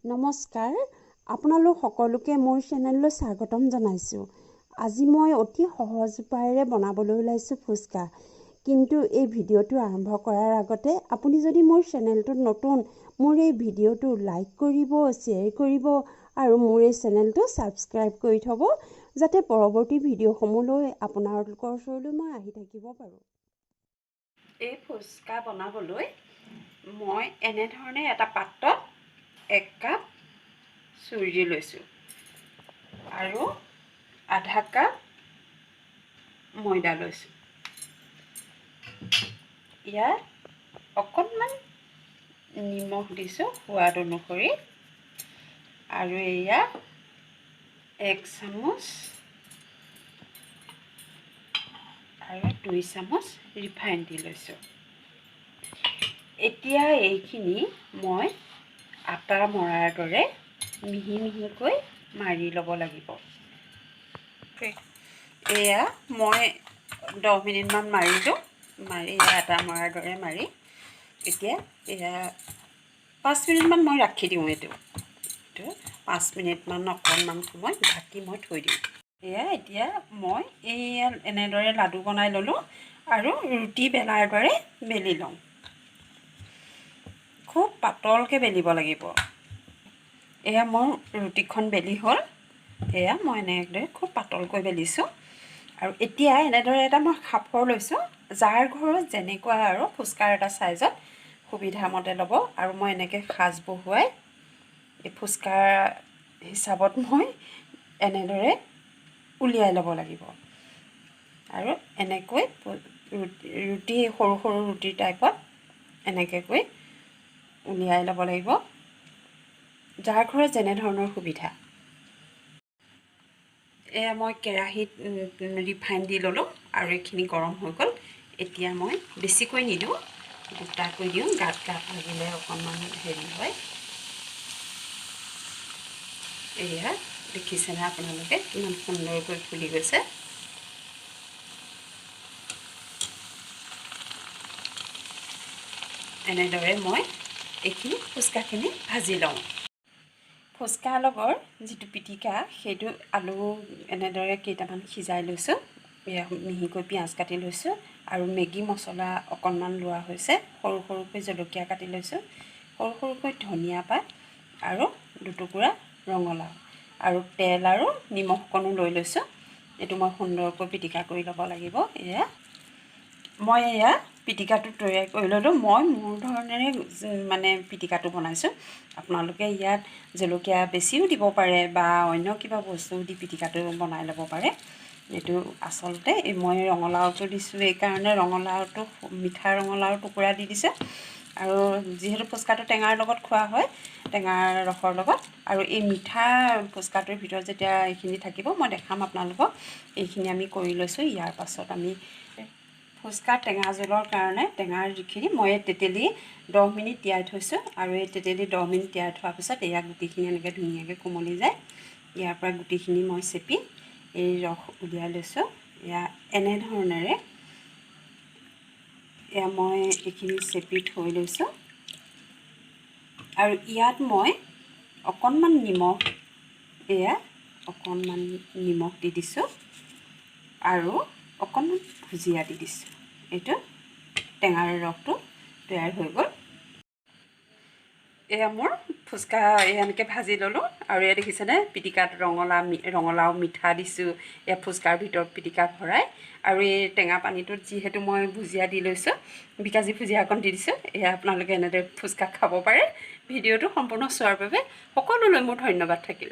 নমস্কাৰ, আপোনালোক সকলোকে মোৰ চেনেললৈ স্বাগতম জনাইছোঁ। আজি মই অতি সহজ উপায়েৰে বনাবলৈ ওলাইছোঁ ফুচকা। কিন্তু এই ভিডিঅ'টো আৰম্ভ কৰাৰ আগতে আপুনি যদি মোৰ চেনেলটোত নতুন, মোৰ এই ভিডিঅ'টো লাইক কৰিব, শ্বেয়াৰ কৰিব আৰু মোৰ এই চেনেলটো ছাবস্ক্ৰাইব কৰি থ'ব, যাতে পৰৱৰ্তী ভিডিঅ'সমূহলৈ আপোনালোকৰ ওচৰলৈ মই আহি থাকিব পাৰোঁ। এই ফুচকা বনাবলৈ মই এনেধৰণে এটা পাত্ৰত 1 কাপ চুজি লৈছোঁ আৰু আধা কাপ ময়দা লৈছোঁ। ইয়াত অকণমান নিমখ দিছোঁ সোৱাদ অনুসৰি আৰু এয়া 1 চামুচ আৰু 2 চামুচ ৰিফাইন দি লৈছোঁ। এতিয়া এইখিনি মই আটা মৰাৰ দৰে মিহি মিহিকৈ মাৰি ল'ব লাগিব। এয়া মই 10 মিনিটমান মাৰিলোঁ, মাৰি আটা মৰাৰ দৰে মাৰি এতিয়া এয়া 5 মিনিটমান মই ৰাখি দিওঁ। এইটো 5 মিনিটমান অকণমান সময় ঢাকি মই থৈ দিওঁ। এতিয়া মই এনেদৰে লাডু বনাই ল'লোঁ আৰু ৰুটি বেলাৰ দৰে বেলি লওঁ। খুব পাতলকৈ বেলিব লাগিব। এয়া মোৰ ৰুটিখন বেলি হ'ল। এয়া মই এনেদৰে খুব পাতলকৈ বেলিছোঁ আৰু এতিয়া এনেদৰে এটা মই সাঁফৰ লৈছোঁ। যাৰ ঘৰত যেনেকুৱা আৰু ফুচকাৰ এটা চাইজত সুবিধা মতে ল'ব আৰু মই এনেকৈ সাজ বহুৱাই এই ফুচকাৰ হিচাপত মই এনেদৰে উলিয়াই ল'ব লাগিব আৰু এনেকৈ ৰুটি সৰু সৰু ৰুটি টাইপত এনেকৈ কৰি উলিয়াই ল'ব লাগিব, যাৰ ঘৰত যেনে ধৰণৰ সুবিধা। এয়া মই কেৰাহীত ৰিফাইন দি ল'লোঁ আৰু এইখিনি গৰম হৈ গ'ল। এতিয়া মই বেছিকৈ নিদিওঁ, দুটাকৈ দিওঁ, গাত লাগিলে অকণমান হেৰি হয়। এয়া দেখিছেনে আপোনালোকে কিমান সুন্দৰকৈ ফুলি গৈছে। এনেদৰে মই এইখিনি ফুচকাখিনি ভাজি লওঁ। ফুচকাৰ লগৰ যিটো পিটিকা, সেইটো আলু এনেদৰে কেইটামান সিজাই লৈছোঁ। এয়া মিহিকৈ পিঁয়াজ কাটি লৈছোঁ আৰু মেগী মছলা অকণমান লোৱা হৈছে। সৰু সৰুকৈ জলকীয়া কাটি লৈছোঁ, সৰু সৰুকৈ ধনিয়া পাত আৰু দুটুকুৰা ৰঙালাও আৰু তেল আৰু নিমখ অকণো লৈ লৈছোঁ। এইটো মই সুন্দৰকৈ পিটিকা কৰি ল'ব লাগিব। মই পিটিকাটো তৈয়াৰ কৰি ল'লোঁ। মই মোৰ ধৰণেৰে মানে পিটিকাটো বনাইছোঁ। আপোনালোকে ইয়াত জলকীয়া বেছিও দিব পাৰে বা অন্য কিবা বস্তু দি পিটিকাটো বনাই ল'ব পাৰে। এইটো আচলতে মই ৰঙালাওটো দিছোঁ, এইকাৰণে ৰঙালাওটো মিঠা ৰঙালাওৰ টুকুৰা দি দিছোঁ আৰু যিহেতু ফুচকাটো টেঙাৰ লগত খোৱা হয়, টেঙাৰ ৰসৰ লগত, আৰু এই মিঠা ফুচকাটোৰ ভিতৰত যেতিয়া এইখিনি থাকিব মই দেখাম আপোনালোকক। এইখিনি আমি কৰি লৈছোঁ। ইয়াৰ পাছত আমি ফুচকা টেঙা জোলৰ কাৰণে টেঙাৰ যিখিনি মই তেতেলী 10 মিনিট তিয়াই থৈছোঁ আৰু এই তেতেলী 10 মিনিট তিয়াই থোৱাৰ পিছত এয়া গুটিখিনি এনেকৈ ধুনীয়াকৈ কোমলি যায়। ইয়াৰ পৰা গুটিখিনি মই চেপি এই ৰস উলিয়াই লৈছোঁ। এনেধৰণেৰে মই এইখিনি চেপি থৈ লৈছোঁ আৰু ইয়াত মই অকণমান নিমখ অকণমান নিমখ দি দিছোঁ আৰু অকণমান ভুজিয়া দি দিছোঁ। এইটো টেঙাৰ ৰসটো তৈয়াৰ হৈ গ'ল। এয়া মোৰ ফুচকা এনেকৈ ভাজি ল'লোঁ আৰু এয়া দেখিছেনে পিটিকাত ৰঙালাও মিঠা দিছোঁ। এয়া ফুচকাৰ ভিতৰত পিটিকা ভৰাই আৰু এই টেঙা পানীটোত যিহেতু মই ভুজিয়া দি লৈছোঁ, বিকাজী ভুজিয়া অকণ দি দিছোঁ। এয়া আপোনালোকে এনেদৰে ফুচকা খাব পাৰে। ভিডিঅ'টো সম্পূৰ্ণ চোৱাৰ বাবে সকলোলৈ মোৰ ধন্যবাদ থাকিল।